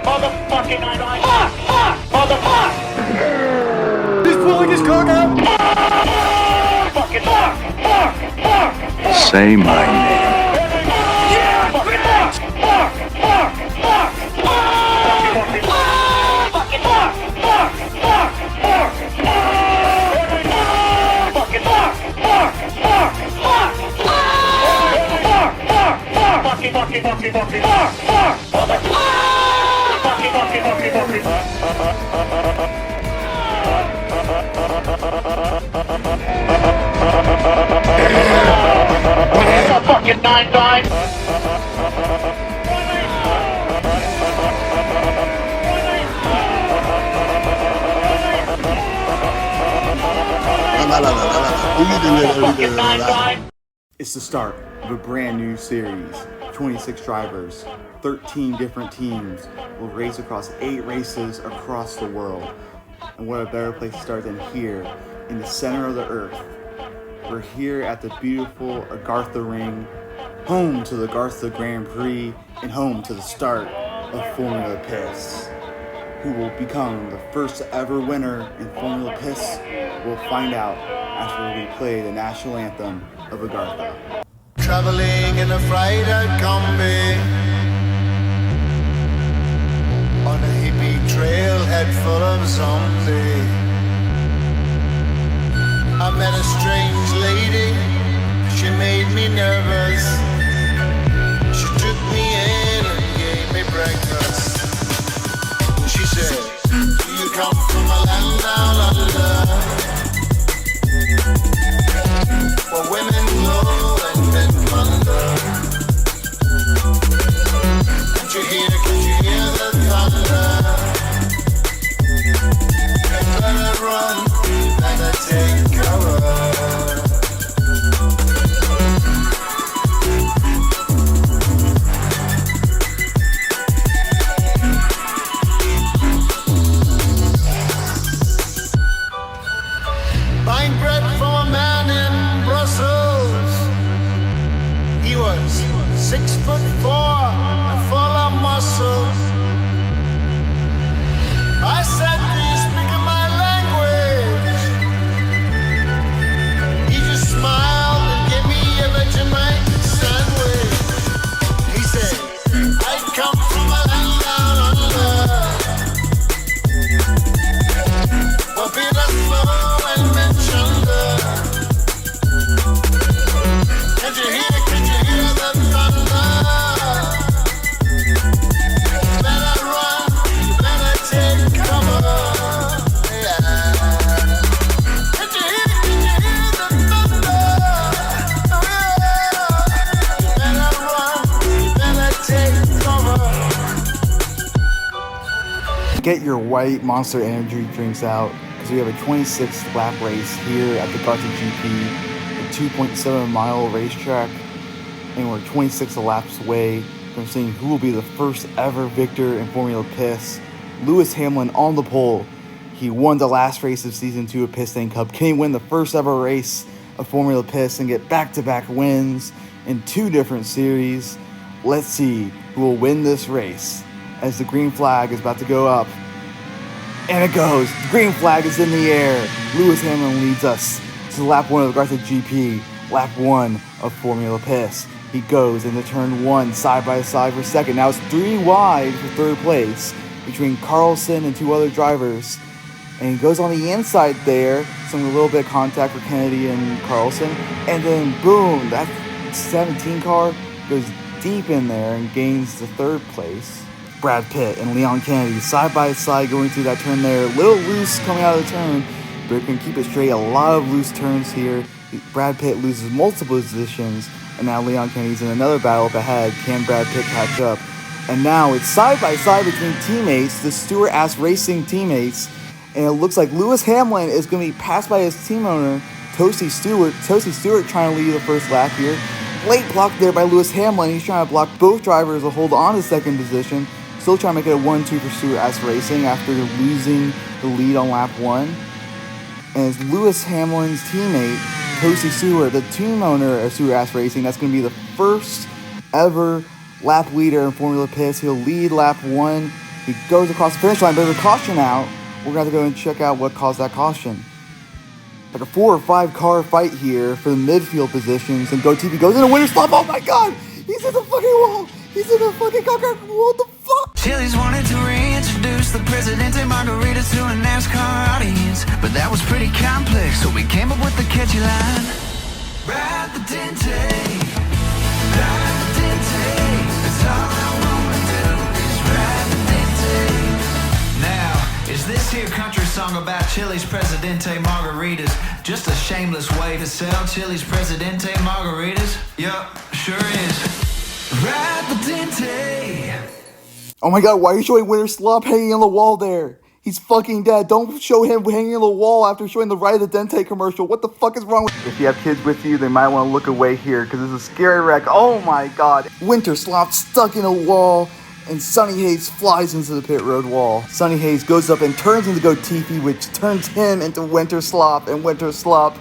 Motherfucking motherfucker! He's pulling his cock out! Say my name. Fucking 9-9. It's the start of a brand new series. 26 drivers, 13 different teams will race across 8 races across the world. And what a better place to start than here, in the center of the earth. We're here at the beautiful Agartha ring, home to the Agartha Grand Prix, and home to the start of Formula Piss. Who will become the first ever winner in Formula Piss, we'll find out after we play the national anthem of Agartha. Traveling in a freighter combi on a hippie trailhead full of zombies. I met a strange lady, she made me nervous. She took me in and gave me breakfast. And she said, do you come from a land down under, where women glow and men wonder? Can't you hear the thunder? You better run, you better take cover. Buying bread from a man in Brussels. He was 6'4" and full of muscle. I said, do you speak my language? He just smiled and gave me a Vegemite sandwich. He said, I come from a land down under, where people slow and men chunder. Can you hear the thunder? You better run, you better take cover. Yeah. Can you hear the thunder? Oh yeah. You better run, you better take cover. Get your white Monster Energy drinks out, because we have a 26th lap race here at the Agartha GP, a 2.7 mile racetrack, and we're 26 laps away from seeing who will be the first ever victor in Formula Piss. Lewis Hamilton on the pole. He won the last race of Season 2 of Piss Lane Cup. Can he win the first ever race of Formula Piss and get back-to-back wins in 2 different series? Let's see who will win this race as the green flag is about to go up. And it goes. The green flag is in the air. Lewis Hamilton leads us to lap 1 of the Agartha GP, lap 1 of Formula Piss. He goes into turn 1 side by side for second. Now it's 3 wide for third place between Carlson and 2 other drivers. And he goes on the inside there, some a little bit of contact for Kennedy and Carlson. And then boom, that 17 car goes deep in there and gains the third place. Brad Pitt and Leon Kennedy side by side going through that turn there. A little loose coming out of the turn, but can keep it straight. A lot of loose turns here. Brad Pitt loses multiple positions, and now Leon Kennedy's in another battle up ahead. Can Brad Pitt catch up? And now it's side by side between teammates, the Stewart-ass Racing teammates, and it looks like Lewis Hamilton is going to be passed by his team owner, Toasty Stewart. Toasty Stewart trying to lead the first lap here. Late block there by Lewis Hamilton. He's trying to block both drivers to hold on to second position. Still trying to make it a 1-2 for Stewart-ass Racing after losing the lead on lap 1. And it's Lewis Hamilton's teammate, Toasty Stewart, the team owner of Stewart-ass Racing, that's going to be the first ever lap leader in Formula Piss. He'll lead lap 1. He goes across the finish line, but there's a caution out. We're going to go and check out what caused that caution. Like a 4 or 5 car fight here for the midfield positions, and GoTV goes in a winner's stop. Oh my god! He's in the fucking wall! He's in the fucking car! What the fuck? Chili's wanted to reintroduce the Presidente Margaritas to a NASCAR audience, but that was pretty complex, so we came up with the catchy line. Ride the Dente, ride the Dente, that's all I wanna do is ride the Dente. Now, is this here country song about Chili's Presidente Margaritas just a shameless way to sell Chili's Presidente Margaritas? Yup, sure is. Ride the Dente. Oh my god, why are you showing Winter Slop hanging on the wall there? He's fucking dead. Don't show him hanging on the wall after showing the Ride the Dente commercial. What the fuck is wrong with you? If you have kids with you, they might want to look away here because it's a scary wreck. Oh my god. Winter Slop stuck in a wall, and Sonny Hayes flies into the pit road wall. Sonny Hayes goes up and turns into GoTV, which turns him into Winter Slop, and Winter Slop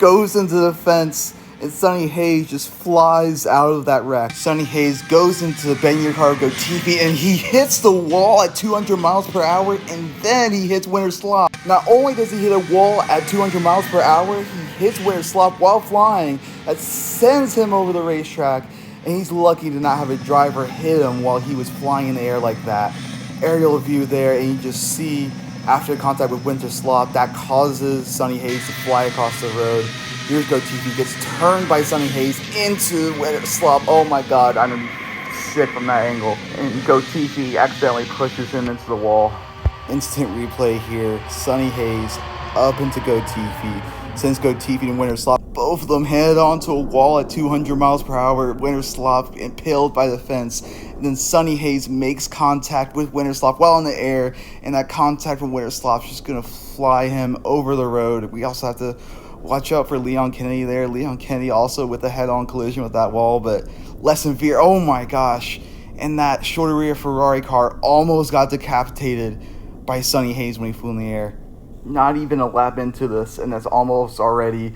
goes into the fence, and Sonny Hayes just flies out of that wreck. Sonny Hayes goes into the bend your car GoTV, and he hits the wall at 200 miles per hour, and then he hits Winter Slop. Not only does he hit a wall at 200 miles per hour, he hits Winter Slop while flying. That sends him over the racetrack, and he's lucky to not have a driver hit him while he was flying in the air like that. Aerial view there, and you just see after contact with Winter Slop, that causes Sonny Hayes to fly across the road. Here's GoTV, gets turned by Sonny Hayes into Winter Slop. Oh my god, I'm sick from that angle. And GoTV accidentally pushes him into the wall. Instant replay here. Sonny Hayes up into GoTV. Sends GoTV and Winter Slop. Both of them head onto a wall at 200 miles per hour. Winter Slop impaled by the fence. And then Sonny Hayes makes contact with Winter Slop while in the air. And that contact from Winter Slop is just going to fly him over the road. We also have to watch out for Leon Kennedy there. Leon Kennedy also with a head-on collision with that wall, but less severe. Oh my gosh. And that shorter rear Ferrari car almost got decapitated by Sonny Hayes when he flew in the air. Not even a lap into this, and that's almost already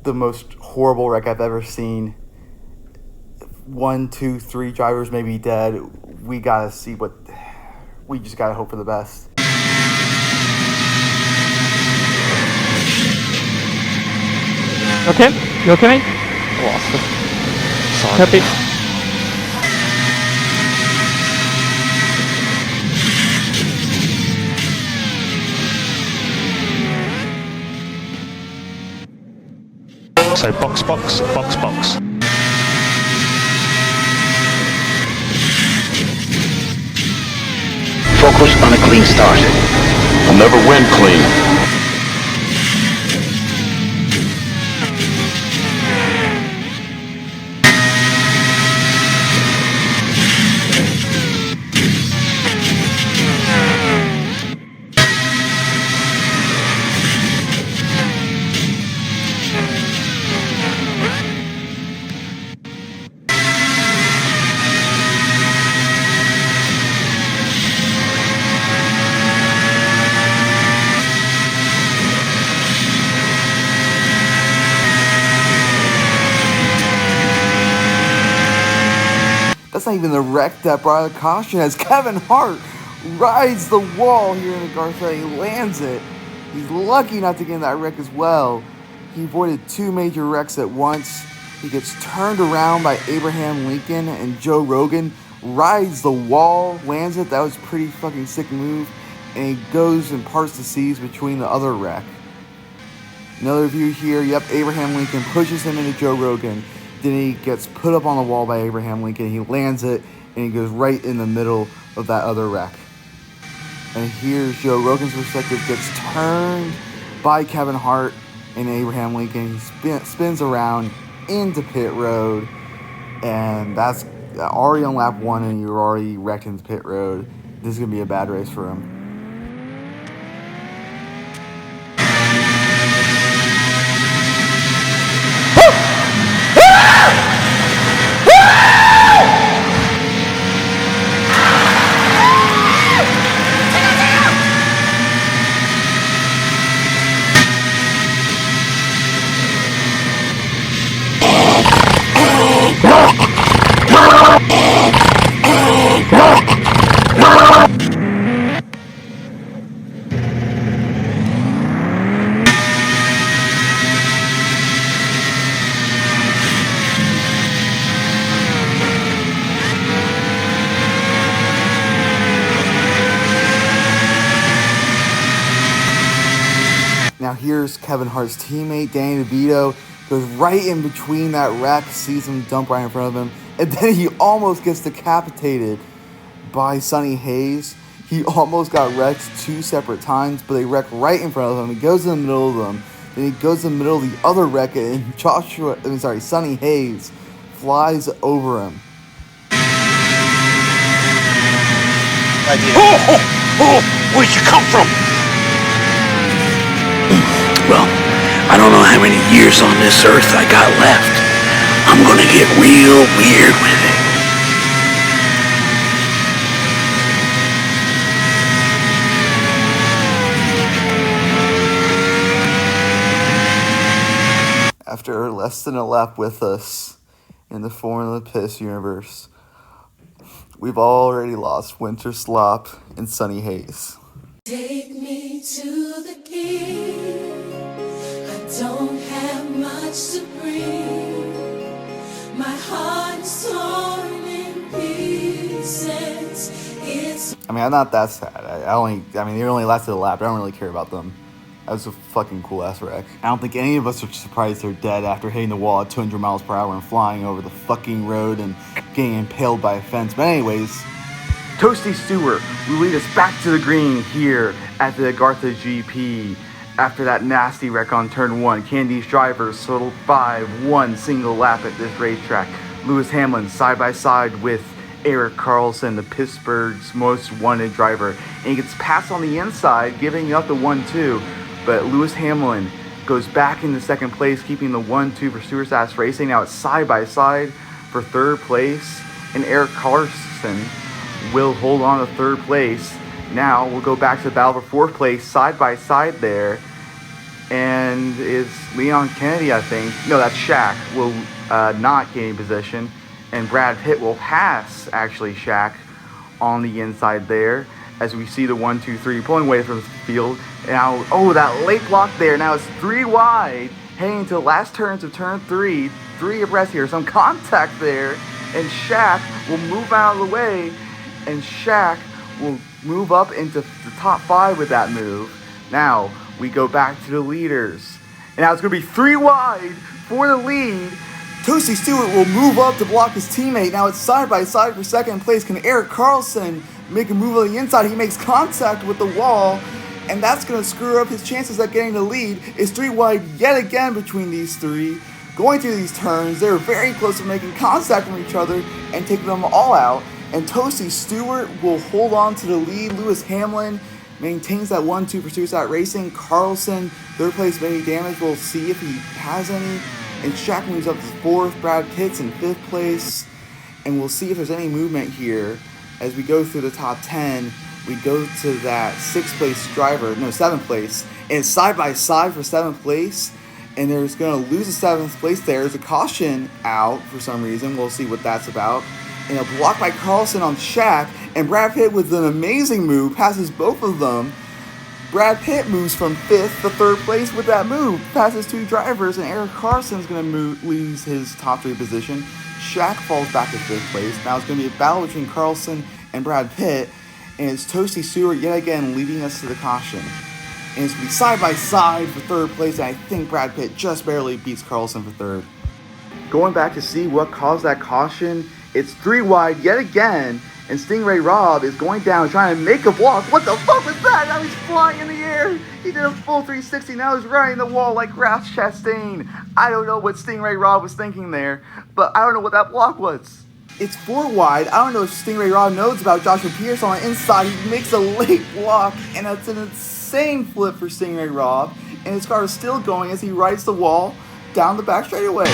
the most horrible wreck I've ever seen. 1, 2, 3 drivers may be dead. We gotta see what... We just gotta hope for the best. Okay? You okay, mate? Copy. So box. Focus on a clean start. I'll never win clean. That's not even the wreck that brought a caution, as Kevin Hart rides the wall here in Agartha. He lands it. He's lucky not to get in that wreck as well. He avoided 2 major wrecks at once. He gets turned around by Abraham Lincoln, and Joe Rogan rides the wall, lands it. That was a pretty fucking sick move. And he goes and parts the seas between the other wreck. Another view here. Yep, Abraham Lincoln pushes him into Joe Rogan. Then he gets put up on the wall by Abraham Lincoln. He lands it, and he goes right in the middle of that other wreck. And here's Joe Rogan's perspective. Gets turned by Kevin Hart and Abraham Lincoln. He spins around into pit road. And that's already on lap 1, and you're already wrecked into pit road. This is going to be a bad race for him. leaders, Kevin Hart's teammate, Danny DeVito, goes right in between that wreck, sees him dump right in front of him, and then he almost gets decapitated by Sonny Hayes. He almost got wrecked 2 separate times, but they wreck right in front of him. He goes in the middle of them. Then he goes in the middle of the other wreck, and Sonny Hayes flies over him. Where'd you come from? Well, I don't know how many years on this earth I got left. I'm gonna get real weird with it. After less than a lap with us in the Formula Piss universe, we've already lost Winter Slop and Sonny Hayes. Take me to the king. I don't have much to bring. My heart is torn in pieces. I'm not that sad. They only lasted a lap. I don't really care about them. That was a fucking cool ass wreck. I don't think any of us are surprised they're dead after hitting the wall at 200 miles per hour and flying over the fucking road and getting impaled by a fence. But anyways, Toasty Stewart will lead us back to the green here at the Agartha GP. After that nasty wreck on turn 1, Candy's drivers survived one single lap at this racetrack. Lewis Hamlin side by side with Eric Carlson, the Pittsburgh's most wanted driver. And he gets passed on the inside, giving up the 1-2. But Lewis Hamlin goes back into second place, keeping the 1-2 for Stewart Sass Racing. Now it's side by side for third place. And Eric Carlson will hold on to third place. Now we'll go back to the battle for fourth place, side by side there. And it's Leon Kennedy, I think. No, that's Shaq, will not gain position. And Brad Pitt will pass, actually, Shaq on the inside there. As we see the 1-2-3 pulling away from the field. Now, that late block there. Now it's 3 wide, heading to the last turns of turn 3. 3 abreast here. Some contact there. And Shaq will move out of the way. And Shaq will move up into the top 5 with that move. Now, we go back to the leaders. And now it's going to be 3 wide for the lead. Toasty Stewart will move up to block his teammate. Now it's side by side for second place. Can Eric Carlson make a move on the inside? He makes contact with the wall, and that's going to screw up his chances at getting the lead. It's 3 wide yet again between these 3. Going through these turns, they're very close to making contact with each other and taking them all out. And Toasty Stewart will hold on to the lead. Lewis Hamlin maintains that 1-2 for Suicide Racing. Carlson, third place, maybe damage. We'll see if he has any. And Shaq moves up to 4th. Brad Pitt's in 5th place. And we'll see if there's any movement here. As we go through the top 10, we go to that 6th place driver, 7th place. And it's side by side for 7th place. And there's going to lose the 7th place there. There's a caution out for some reason. We'll see what that's about. And a block by Carlson on Shaq. And Brad Pitt with an amazing move passes both of them. Brad Pitt moves from 5th to 3rd place with that move. Passes 2 drivers, and Eric Carson's going to lose his top 3 position. Shaq falls back to 5th place. Now it's going to be a battle between Carlson and Brad Pitt. And it's Toasty Stewart yet again leading us to the caution. And it's going to be side by side for 3rd place. And I think Brad Pitt just barely beats Carlson for 3rd. Going back to see what caused that caution, it's 3 wide yet again. And Stingray Rob is going down trying to make a block. What the fuck was that? Now he's flying in the air. He did a full 360. Now he's riding the wall like Ralph Chastain. I don't know what Stingray Rob was thinking there, but I don't know what that block was. It's 4 wide. I don't know if Stingray Rob knows about Joshua Pierce on the inside. He makes a late block, and it's an insane flip for Stingray Rob. And his car is still going as he rides the wall down the back straightaway.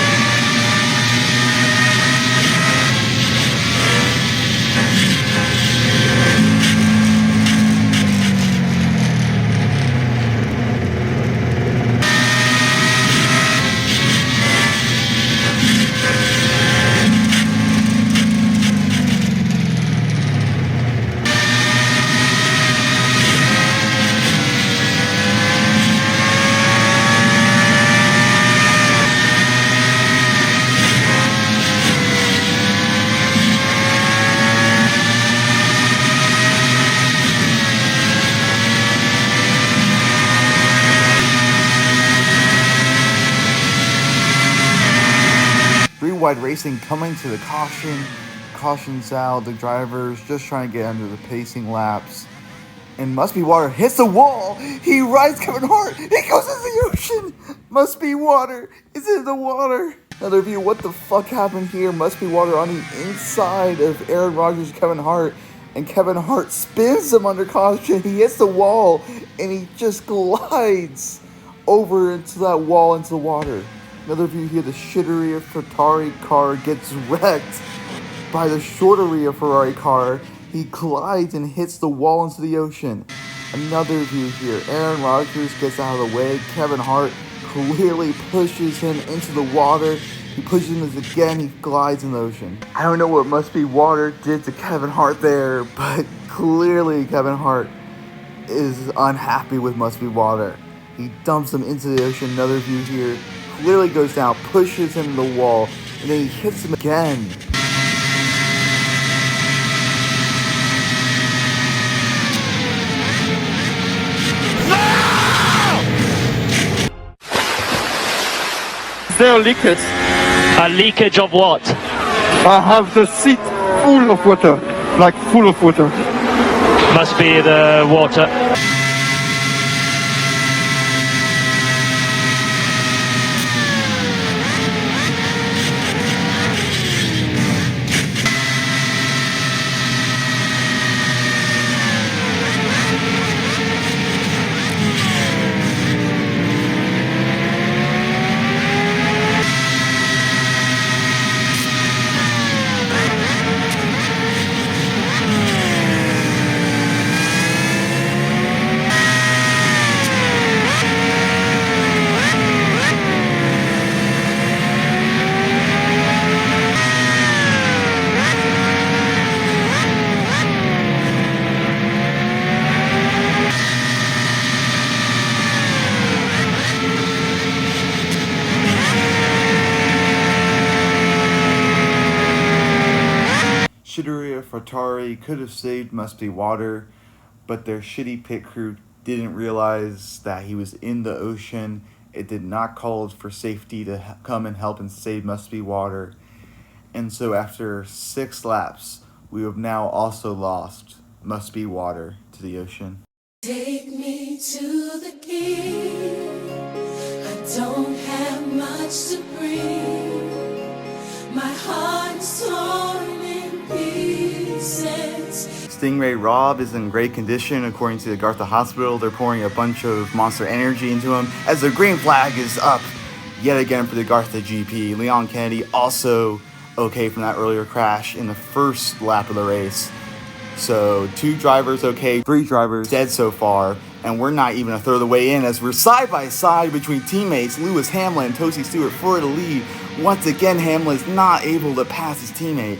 wide racing coming to the caution. Caution's out. The driver's just trying to get under the pacing laps. And Must Be Water hits the wall. He rides Kevin Hart. He goes into the ocean. Must Be Water is in the water. Another view. What the fuck happened here? Must Be Water on the inside of Aaron Rodgers and Kevin Hart. And Kevin Hart spins him under caution. He hits the wall. And he just glides over into that wall into the water. Another view here. The Shitteria Ferrari car gets wrecked by the Shorteria Ferrari car. He glides and hits the wall into the ocean. Another view here. Aaron Rodgers gets out of the way. Kevin Hart clearly pushes him into the water. He pushes him again. He glides in the ocean. I don't know what Must Be Water did to Kevin Hart there, but clearly Kevin Hart is unhappy with Must Be Water. He dumps him into the ocean. Another view here. Clearly goes down, pushes him to the wall, and then he hits him again. Is there a leakage? A leakage of what? I have the seat full of water, like full of water. Must be the water. Shitteria Ferrari could have saved Must Be Water, but their shitty pit crew didn't realize that he was in the ocean. It did not call for safety to come and help and save Must Be Water. And so after 6 laps, we have now also lost Must Be Water to the ocean. Take me to the king. I don't have much to bring. My heart's torn in pieces. Stingray Rob is in great condition according to the Agartha hospital. They're pouring a bunch of Monster Energy into him as the green flag is up yet again for the Agartha GP. Leon Kennedy also okay from that earlier crash in the first lap of the race. So 2 drivers okay, 3 drivers dead so far, and we're not even a third of the way in as we're side by side between teammates. Lewis Hamlin and Tosi Stewart for the lead. Once again, Hamlin is not able to pass his teammate,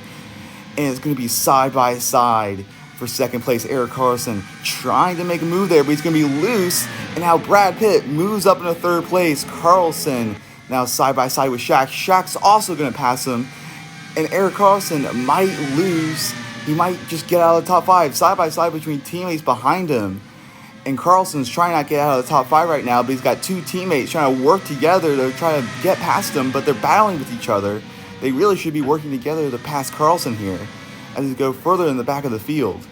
and it's going to be side by side for second place. Eric Carlson trying to make a move there, but he's going to be loose, and now Brad Pitt moves up into third place. Carlson now side by side with Shaq. Shaq's also going to pass him, and Eric Carlson might lose. He might just get out of the top 5, side by side between teammates behind him. And Carlson's trying not to get out of the top 5 right now, but he's got 2 teammates trying to work together to try to get past him, but they're battling with each other. They really should be working together to pass Carlson here as they go further in the back of the field.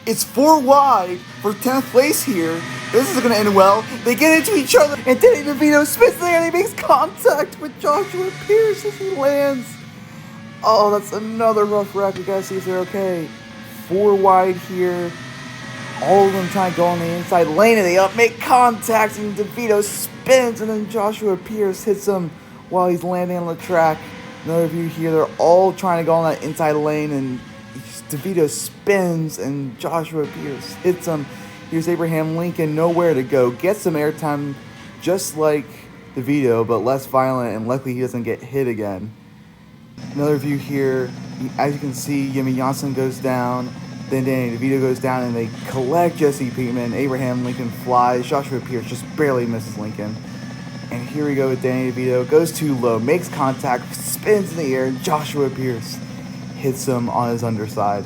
It's 4 wide for 10th place here. This isn't going to end well. They get into each other, and Danny DeVito spins there, and he makes contact with Joshua Pierce as he lands. Oh, that's another rough wreck. We gotta see if they're okay. 4 wide here. All of them trying to go on the inside lane, and they make contact, and DeVito spins, and then Joshua Pierce hits him while he's landing on the track. Another view here. They're all trying to go on that inside lane, and DeVito spins, and Joshua Pierce hits him. Here's Abraham Lincoln, nowhere to go. Gets some airtime, just like DeVito, but less violent, and luckily he doesn't get hit again. Another view here, as you can see, Jimmy Johnson goes down, then Danny DeVito goes down, and they collect Jesse Pinkman. Abraham Lincoln flies, Joshua Pierce just barely misses Lincoln. And here we go with Danny DeVito, goes too low, makes contact, spins in the air, and Joshua Pierce hits him on his underside.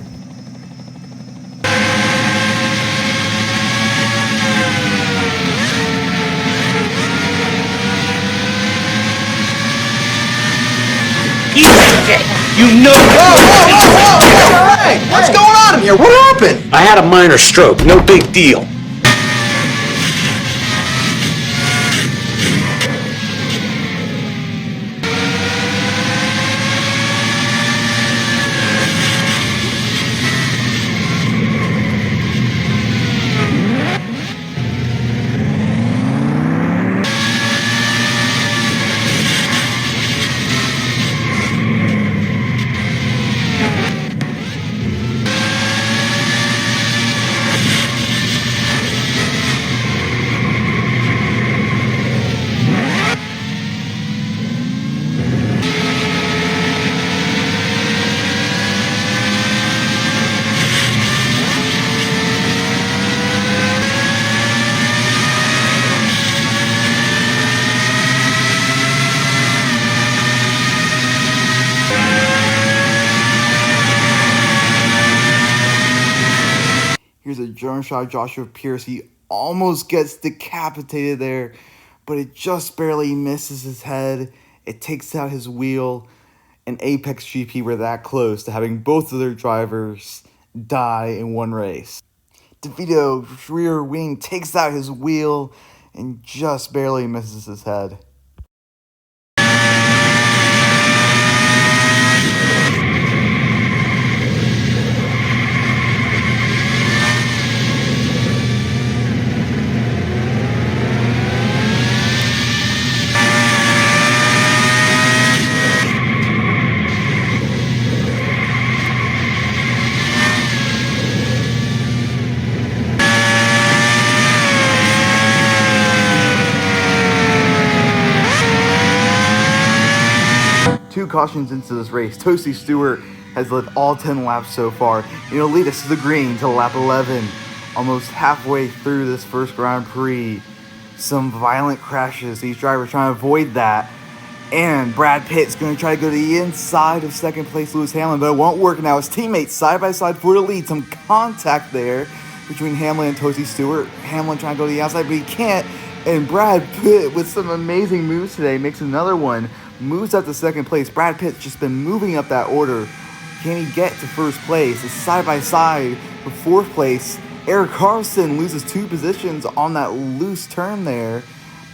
You Okay, you know. Whoa! Hey, what's going on in here? What happened? I had a minor stroke, no big deal. Here's a drone shot of Joshua Pierce. He almost gets decapitated there, but it just barely misses his head. It takes out his wheel. And Apex GP were that close to having both of their drivers die in one race. DeVito's rear wing takes out his wheel and just barely misses his head. Two cautions into this race. Toasty Stewart has led all 10 laps so far. He'll lead us to the green to lap 11. Almost halfway through this first Grand Prix. Some violent crashes. These drivers trying to avoid that. And Brad Pitt's going to try to go to the inside of second place Lewis Hamilton, but it won't work now. His teammates side by side for the lead. Some contact there between Hamlin and Toasty Stewart. Hamlin trying to go to the outside, but he can't. And Brad Pitt, with some amazing moves today, makes another one. Moves up to second place. Brad Pitt's just been moving up that order. Can he get to first place? It's side by side for fourth place. Eric Carlson loses 2 positions on that loose turn there.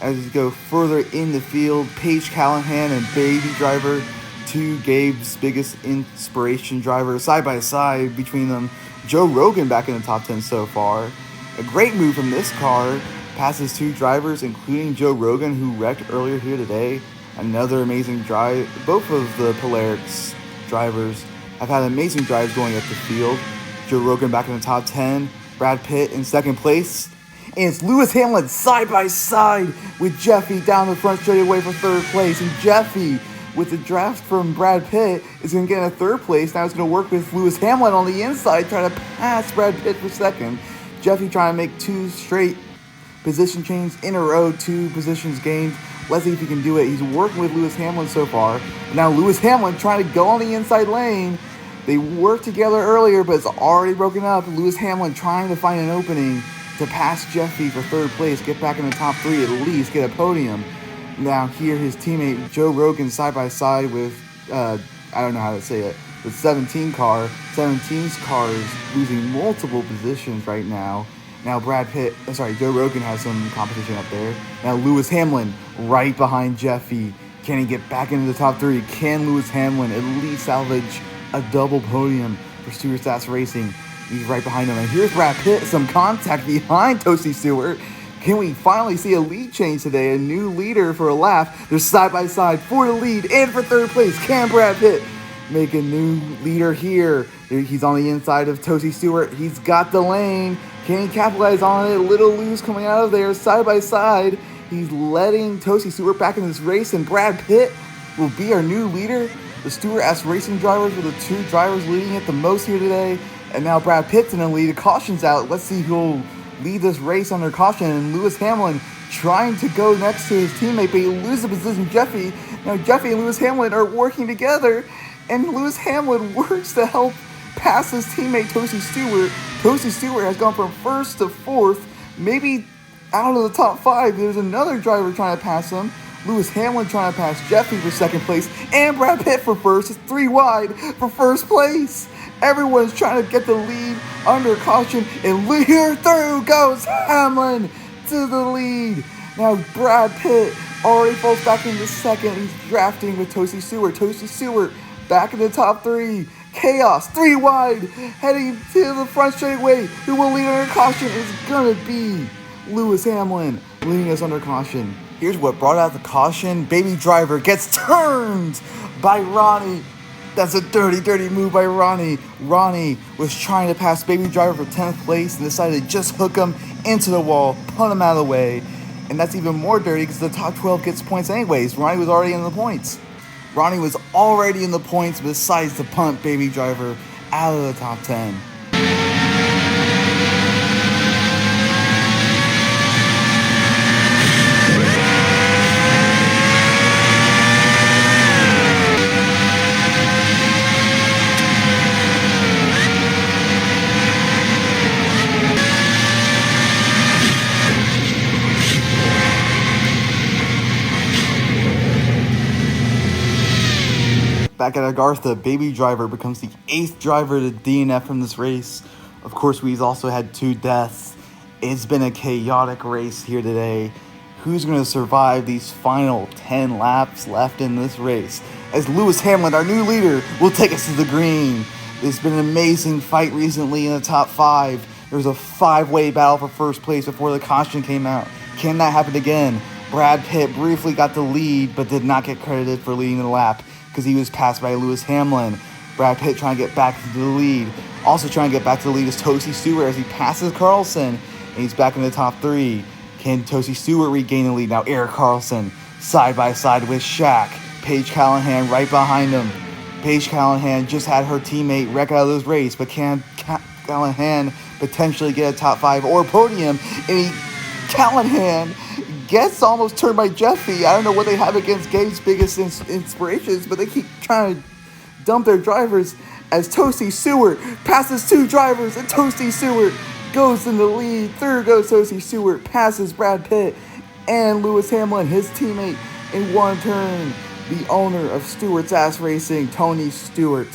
As you go further in the field, Paige Callahan and Baby Driver, 2 Gabe's biggest inspiration drivers, side by side between them. Joe Rogan back in the top 10 so far. A great move from this car. Passes 2 drivers, including Joe Rogan, who wrecked earlier here today. Another amazing drive. Both of the Polaris drivers have had amazing drives going up the field. Joe Rogan back in the top 10. Brad Pitt in second place. And it's Lewis Hamilton side by side with Jeffy down the front straightaway for third place. And Jeffy, with the draft from Brad Pitt, is going to get in a third place. Now he's going to work with Lewis Hamilton on the inside, trying to pass Brad Pitt for second. Jeffy trying to make 2 straight position changes in a row, 2 positions gained. Let's see if he can do it. He's working with Lewis Hamilton so far. Now Lewis Hamilton trying to go on the inside lane. They worked together earlier, but it's already broken up. Lewis Hamilton trying to find an opening to pass Jeffy for third place, get back in the top 3 at least, get a podium. Now here his teammate Joe Rogan side by side with, I don't know how to say it, the 17 car. 17's car is losing multiple positions right now. Now Joe Rogan has some competition up there. Now Lewis Hamilton right behind Jeffy. Can he get back into the top 3? Can Lewis Hamilton at least salvage a double podium for Stewart Stats Racing? He's right behind him. And here's Brad Pitt, some contact behind Toasty Stewart. Can we finally see a lead change today? A new leader for a lap. They're side by side for the lead and for third place. Can Brad Pitt make a new leader here? He's on the inside of Toasty Stewart. He's got the lane. Can he capitalize on it? A little loose coming out of there, side by side. He's letting Toasty Stewart back in this race, and Brad Pitt will be our new leader. The Stewart S Racing drivers were the 2 drivers leading it the most here today, and now Brad Pitt's in the lead. The caution's out. Let's see who'll lead this race under caution. And Lewis Hamilton trying to go next to his teammate, but he loses the position. Jeffy. Now Jeffy and Lewis Hamilton are working together, and Lewis Hamilton works to help pass his teammate Toasty Stewart. Toasty Stewart has gone from first to fourth, maybe out of the top 5. There's another driver trying to pass him. Lewis Hamlin trying to pass Jeffy for second place, and Brad Pitt for first. It's 3 wide for first place. Everyone's trying to get the lead under caution, and here through goes Hamlin to the lead. Now Brad Pitt already falls back into second. He's drafting with Tosi Stewart. Tosi Stewart back in the top 3. Chaos, 3 wide, heading to the front straightaway. Who will lead under caution? It's gonna be Lewis Hamlin leading us under caution. Here's what brought out the caution. Baby Driver gets turned by Ronnie. That's a dirty move by Ronnie. Ronnie was trying to pass Baby Driver for 10th place and decided to just hook him into the wall, punt him out of the way. And that's even more dirty because the top 12 gets points anyways. Ronnie was already in the points. Ronnie was already in the points besides to punt Baby Driver out of the top 10. Back at Agartha, Baby Driver becomes the 8th driver to DNF from this race. Of course, we've also had 2 deaths. It's been a chaotic race here today. Who's going to survive these final 10 laps left in this race? As Lewis Hamlin, our new leader, will take us to the green. There's been an amazing fight recently in the top 5. There was a 5-way battle for first place before the caution came out. Can that happen again? Brad Pitt briefly got the lead, but did not get credited for leading the lap, because he was passed by Lewis Hamlin. Brad Pitt trying to get back into the lead. Also trying to get back to the lead is Tosi Stewart as he passes Carlson, and he's back in the top 3. Can Tosi Stewart regain the lead? Now Eric Carlson side by side with Shaq. Paige Callahan right behind him. Paige Callahan just had her teammate wreck out of this race, but can Callahan potentially get a top 5 or podium? And Callahan gets almost turned by Jeffy. I don't know what they have against Gabe's biggest inspirations, but they keep trying to dump their drivers as Tosi Stewart passes 2 drivers, and Tosi Stewart goes in the lead. Third goes Tosi Stewart, passes Brad Pitt and Lewis Hamlin, his teammate, in one turn. The owner of Stewart's Ass Racing, Tony Stewart,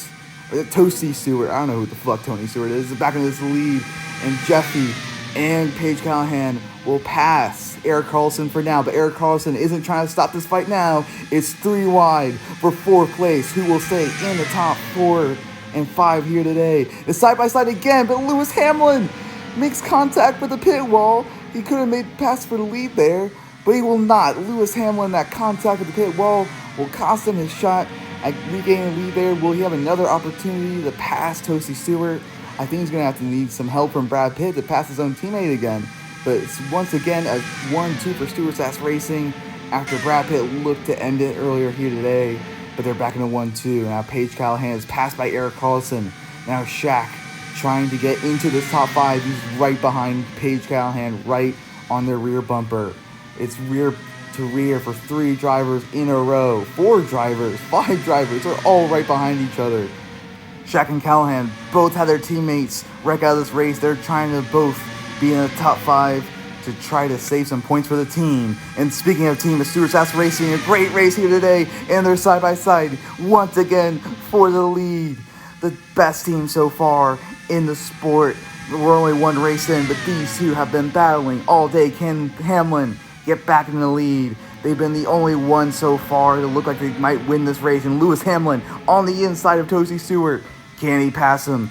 Tosi Stewart, I don't know who the fuck Tony Stewart is back in this lead, and Jeffy and Paige Callahan will pass Eric Carlson for now, but Eric Carlson isn't trying to stop this fight now. It's 3 wide for 4th place, who will stay in the top 4 and 5 here today. It's side by side again, but Lewis Hamlin makes contact with the pit wall. He could have made pass for the lead there, but he will not. Lewis Hamlin, that contact with the pit wall will cost him his shot at regaining the lead there. Will he have another opportunity to pass Tosi Stewart? I think he's going to have to need some help from Brad Pitt to pass his own teammate again. But it's once again a 1-2 for Stewart's Ass Racing after Brad Pitt looked to end it earlier here today. But they're back in a 1-2. Now Paige Callahan is passed by Eric Carlson. Now Shaq trying to get into this top 5. He's right behind Paige Callahan, right on their rear bumper. It's rear to rear for 3 drivers in a row. 4 drivers, 5 drivers are all right behind each other. Shaq and Callahan both had their teammates wreck out of this race. They're trying to both be in the top 5 to try to save some points for the team. And speaking of team, the Stewart's Ass Racing, a great race here today, and they're side by side once again for the lead. The best team so far in the sport. We're only 1 race in, but these 2 have been battling all day. Can Hamlin get back in the lead? They've been the only one so far to look like they might win this race. And Lewis Hamlin on the inside of Tosi Stewart. Can he pass him?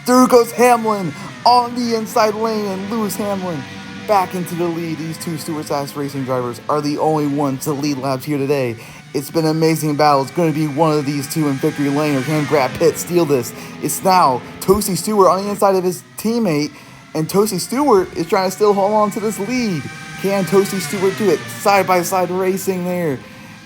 Through goes Hamlin on the inside lane, and Lewis Hamlin back into the lead. These 2 Stewart's Ass Racing drivers are the only ones to lead laps here today. It's been an amazing battle. It's going to be one of these 2 in victory lane, or can Brad Pitt steal this? It's now Tosi Stewart on the inside of his teammate, and Tosi Stewart is trying to still hold on to this lead. Can Tosi Stewart do it? Side by side racing there.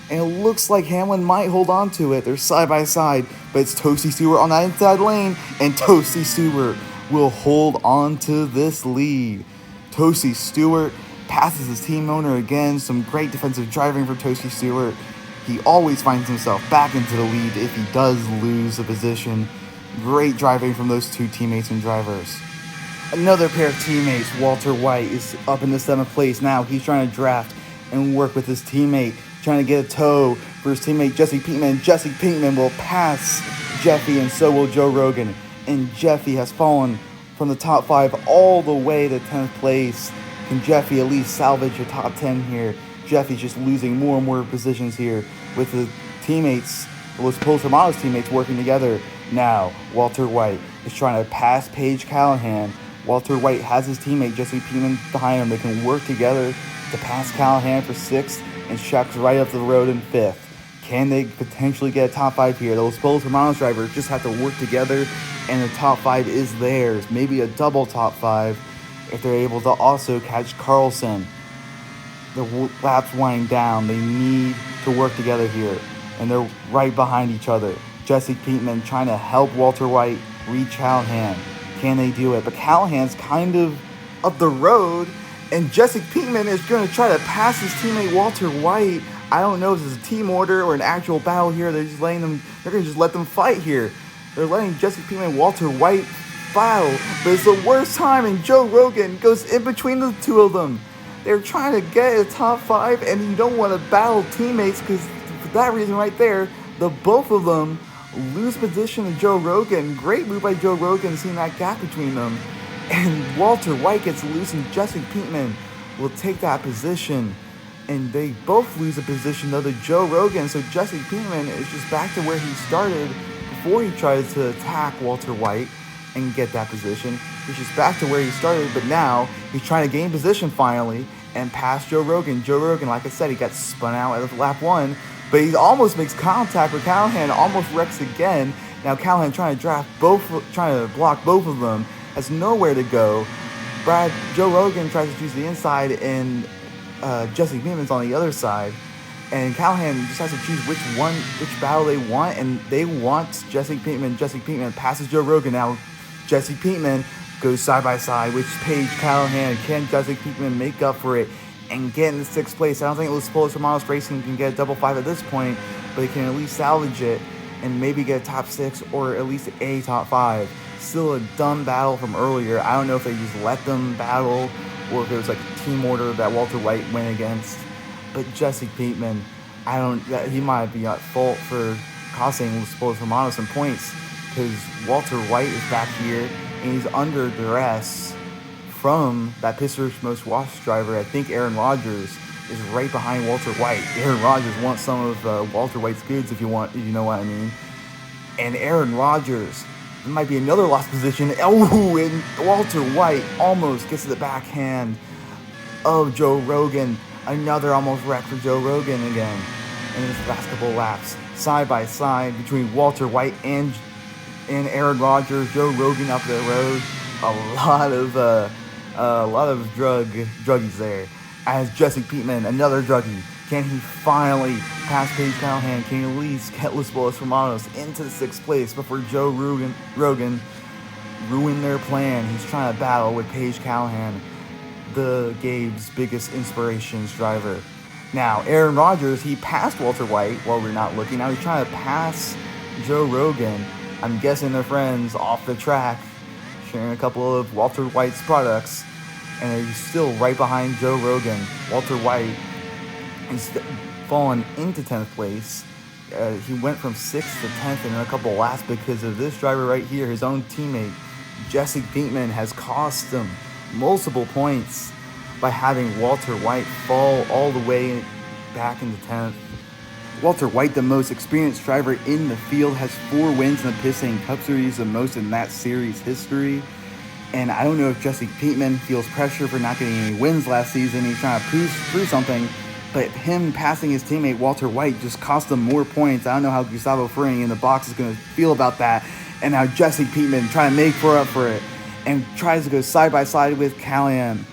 And it looks like Hamlin might hold on to it. They're side by side, but it's Tosi Stewart on that inside lane, and Tosi Stewart will hold on to this lead. Tosi Stewart passes his team owner again. Some great defensive driving for Tosi Stewart. He always finds himself back into the lead if he does lose a position. Great driving from those 2 teammates and drivers. Another pair of teammates, Walter White, is up in the 7th place now. He's trying to draft and work with his teammate trying to get a toe for his teammate Jesse Pinkman. Jesse Pinkman will pass Jeffy, and so will Joe Rogan. And Jeffy has fallen from the top 5 all the way to 10th place. Can Jeffy at least salvage a top 10 here? Jeffy's just losing more and more positions here with the teammates, Los Polos Hermanos teammates working together. Now, Walter White is trying to pass Paige Callahan. Walter White has his teammate Jesse Pinkman behind him. They can work together to pass Callahan for 6th, and Chuck's right up the road in 5th. Can they potentially get a top 5 here? Those Polos Hermanos drivers just have to work together, and the top 5 is theirs. Maybe a double top 5 if they're able to also catch Carlson. The laps winding down. They need to work together here, and they're right behind each other. Jesse Pinkman trying to help Walter White reach Callahan. Can they do it? But Callahan's kind of up the road, and Jesse Pinkman is going to try to pass his teammate Walter White. I don't know if this is a team order or an actual battle here. They're going to just let them fight here. They're letting Jesse Pinkman and Walter White battle, but it's the worst time, and Joe Rogan goes in between the two of them. They're trying to get a top 5, and you don't want to battle teammates because for that reason right there, the both of them lose position to Joe Rogan. Great move by Joe Rogan, seeing that gap between them. And Walter White gets loose, and Jesse Pinkman will take that position. And they both lose a position though to Joe Rogan. So Jesse Pinkman is just back to where he started before he tries to attack Walter White and get that position. He's just back to where he started, but now he's trying to gain position finally and pass Joe Rogan. Joe Rogan, like I said, he got spun out at lap 1, but he almost makes contact with Callahan, almost wrecks again. Now Callahan trying to block both of them, has nowhere to go. Joe Rogan tries to choose the inside, and Jesse Pinkman's on the other side, and Callahan just has to choose which battle they want, and they want Jesse Pinkman. Jesse Pinkman passes Joe Rogan. Now Jesse Pinkman goes side by side with Paige Callahan. Can Jesse Pinkman make up for it and get in the 6th place? I don't think Los Polos Hermanos Racing can get a double 5 at this point, but they can at least salvage it and maybe get a top 6 or at least a top 5. Still a dumb battle from earlier. I don't know if they just let them battle or if it was like a team order that Walter White went against. But Jesse Pinkman, he might be at fault for costing Los Polos Hermanos some points, because Walter White is back here and he's under duress from that Pistons Most Watched driver. I think Aaron Rodgers is right behind Walter White. Aaron Rodgers wants some of Walter White's goods, if you know what I mean. And Aaron Rodgers, it might be another lost position. Oh, and Walter White almost gets to the backhand of Joe Rogan. Another almost wreck for Joe Rogan again in his last couple laps. Side by side between Walter White and Aaron Rodgers. Joe Rogan up the road. A lot of druggies there. As Jesse Pinkman, another druggie. Can he finally pass Paige Callahan? Can he at least get Los Polos Hermanos into the 6th place before Joe Rogan ruin their plan? He's trying to battle with Paige Callahan, the Gabe's biggest inspirations driver. Now, Aaron Rodgers, he passed Walter White while we're not looking. Now he's trying to pass Joe Rogan. I'm guessing they're friends off the track, sharing a couple of Walter White's products, and he's still right behind Joe Rogan. Walter White is fallen into 10th place. He went from 6th to 10th in a couple laps because of this driver right here. His own teammate, Jesse Pinkman, has cost him multiple points by having Walter White fall all the way back into 10th. Walter White, the most experienced driver in the field, has 4 wins in the Piston Cup Series, the most in that series history. And I don't know if Jesse Pinkman feels pressure for not getting any wins last season. He's trying to prove something, but him passing his teammate Walter White just cost him more points. I don't know how Gustavo Fring in the box is going to feel about that. And now Jesse Pinkman trying to make up for it and tries to go side by side with Callahan.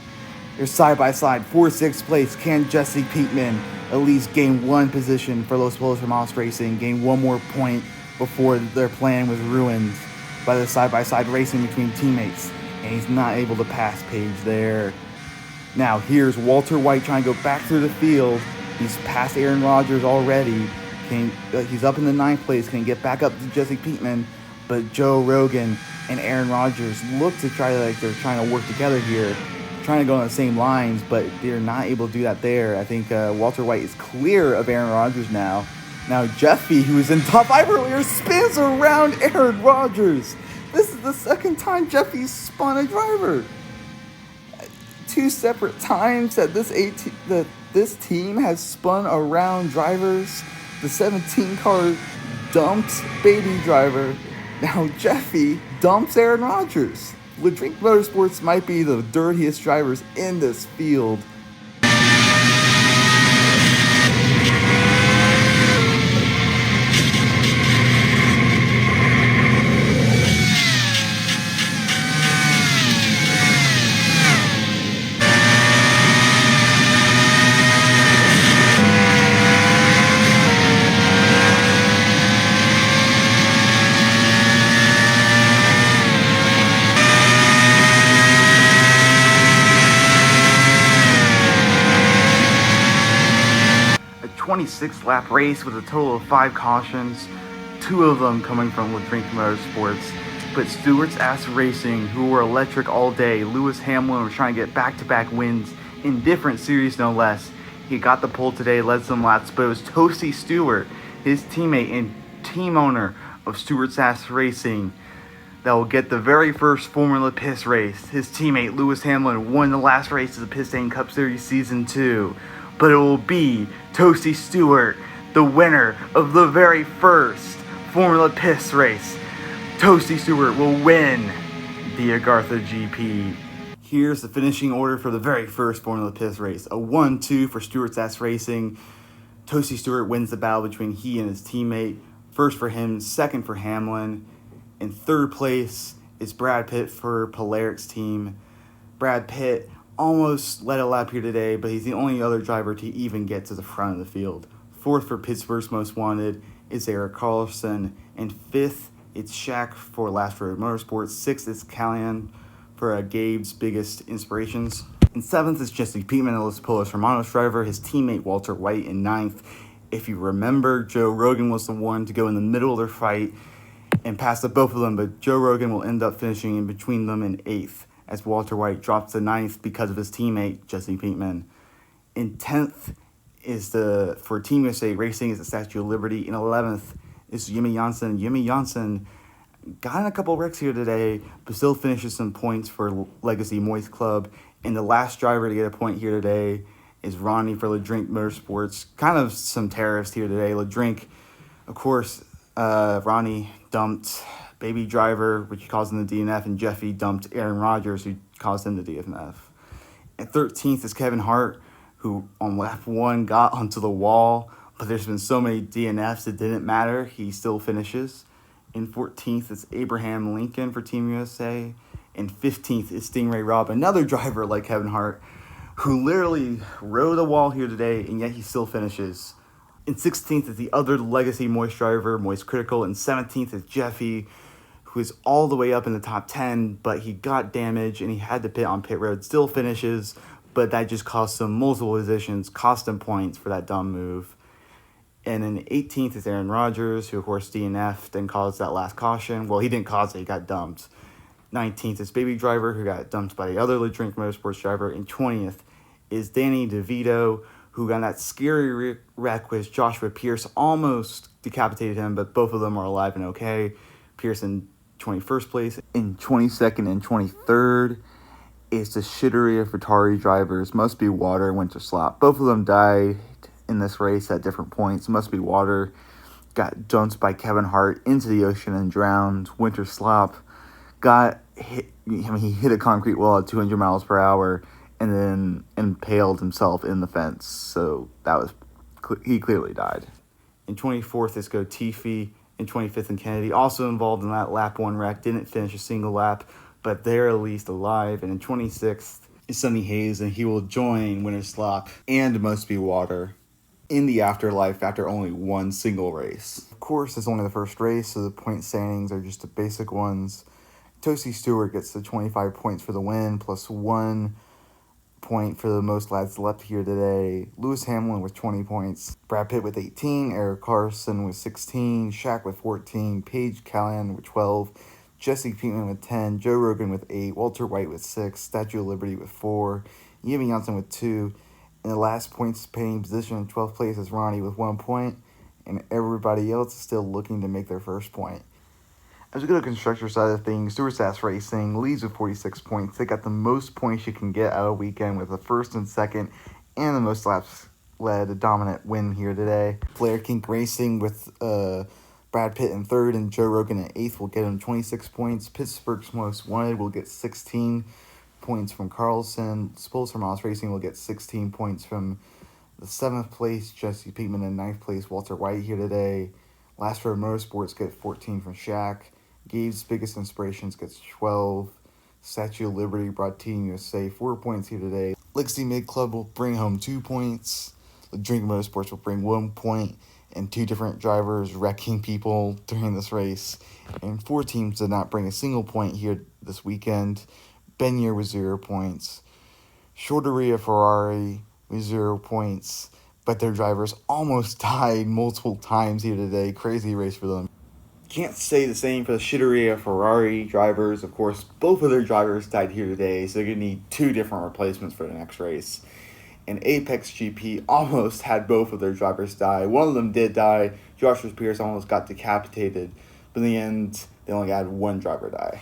They're side by side for 6th place. Can Jesse Pinkman at least gain 1 position for Los Polos Hermanos Racing, gain 1 more point before their plan was ruined by the side by side racing between teammates? And he's not able to pass Paige there. Now here's Walter White trying to go back through the field. He's passed Aaron Rodgers already. He's up in the 9th place. Can get back up to Jesse Pinkman, but Joe Rogan and Aaron Rodgers look to they're trying to work together here. trying to go on the same lines, but they're not able to do that there. I think Walter White is clear of Aaron Rodgers now. Now Jeffy, who was in top 5 earlier, spins around Aaron Rodgers. This is the second time Jeffy spun a driver. 2 separate times that this team has spun around drivers. The 17 car dumped Baby Driver. Now Jeffy dumps Aaron Rodgers. LeDrink Motorsports might be the dirtiest drivers in this field. A 26 lap race with a total of 5 cautions, 2 of them coming from LeDrink Motorsports. But Stewart's Ass Racing, who were electric all day, Lewis Hamilton was trying to get back-to-back wins in different series no less. He got the pole today, led some laps, but it was Toasty Stewart, his teammate and team owner of Stewart's Ass Racing, that will get the very first Formula Piss race. His teammate Lewis Hamilton won the last race of the Pistain Cup Series Season 2. But it will be Toasty Stewart, the winner of the very first Formula Piss race. Toasty Stewart will win the Agartha GP. Here's the finishing order for the very first Formula Piss race. A 1-2 for Stewart's Ass Racing. Toasty Stewart wins the battle between he and his teammate. First for him, second for Hamlin. In third place is Brad Pitt for Polaric's team. Brad Pitt almost led a lap here today, but he's the only other driver to even get to the front of the field. Fourth for Pittsburgh's Most Wanted is Eric Carlson. And fifth, it's Shaq for Last Road Motorsports. Sixth is Callian for Gabe's Biggest Inspirations. And seventh is Jesse Piedmon, Los Polos Hermanos driver, his teammate Walter White in ninth. If you remember, Joe Rogan was the one to go in the middle of their fight and pass up both of them, but Joe Rogan will end up finishing in between them in eighth, as Walter White drops to ninth because of his teammate, Jesse Piedmon. In 10th is for Team USA Racing is the Statue of Liberty. In 11th is Jimmy Janssen. Jimmy Janssen got in a couple wrecks here today, but still finishes some points for Legacy Moist Club. And the last driver to get a point here today is Ronnie for LeDrink Motorsports. Kind of some terrorists here today. LeDrink, of course, Ronnie dumped Baby Driver, which caused him the DNF, and Jeffy dumped Aaron Rodgers, who caused him the DNF. And 13th is Kevin Hart, who on lap 1 got onto the wall, but there's been so many DNFs it didn't matter. He still finishes. In 14th is Abraham Lincoln for Team USA. And 15th is Stingray Robb, another driver like Kevin Hart, who literally rode the wall here today, and yet he still finishes. In 16th is the other Legacy Moist driver, Moist Critical. And 17th is Jeffy, who is all the way up in the top 10, but he got damaged and he had to pit on pit road. Still finishes, but that just cost him multiple positions, cost him points for that dumb move. And then 18th is Aaron Rodgers, who of course DNF'd and caused that last caution. Well, he didn't cause it, he got dumped. 19th is Baby Driver, who got dumped by the other LeDrink Motorsports driver. And 20th is Danny DeVito, who got in that scary wreck with Joshua Pierce, almost decapitated him, but both of them are alive and okay. Pierce in 21st place. In 22nd and 23rd is the Shitteria Ferrari drivers, Must Be Water and Winter Slop. Both of them died in this race at different points. Must Be Water got dumped by Kevin Hart into the ocean and drowned. Winter Slop got hit. He hit a concrete wall at 200 miles per hour and then impaled himself in the fence. So he clearly died. In 24th is Go Tiffy. In 25th and Kennedy, also involved in that lap 1 wreck, didn't finish a single lap, but they're at least alive. And in 26th is Sonny Hayes, and he will join Winter Slop and Must Be Water in the afterlife after only one single race. Of course, it's only the first race, so the point standings are just the basic ones. Toasty Stewart gets the 25 points for the win, plus 1 point for the most laps left here today. Lewis Hamilton with 20 points. Brad Pitt with 18. Eric Carson with 16. Shaq with 14. Paige Callihan with 12. Jesse Pinkman with 10, Joe Rogan with 8, Walter White with 6, Statue of Liberty with 4, Yemi Johnson with 2. In the last points paying position in 12th place is Ronnie with 1 point, and everybody else is still looking to make their first point. As we go to the constructor side of things, Stuart Sass Racing leads with 46 points. They got the most points you can get out of a weekend with the first and second and the most laps led, a dominant win here today. Flair Kink Racing with Brad Pitt in third and Joe Rogan in eighth will get him 26 points. Pittsburgh's Most Wanted will get 16 points from Carlson. Spolster from Moss Racing will get 16 points from the 7th place. Jesse Pinkman in 9th place. Walter White here today. Last Road Motorsports get 14 from Shaq. Gabe's Biggest Inspirations gets 12. Statue of Liberty brought Team USA 4 points here today. Lixie Mid Club will bring home 2 points. Drink Motorsports will bring 1 point. And 2 different drivers wrecking people during this race. And 4 teams did not bring a single point here this weekend. Benier with 0 points. Shorteria Ferrari with 0 points. But their drivers almost died multiple times here today. Crazy race for them. Can't say the same for the Scuderia Ferrari drivers. Of course, both of their drivers died here today, so they're going to need 2 different replacements for the next race. And Apex GP almost had both of their drivers die. One of them did die. Joshua Pierce almost got decapitated, but in the end, they only had 1 driver die.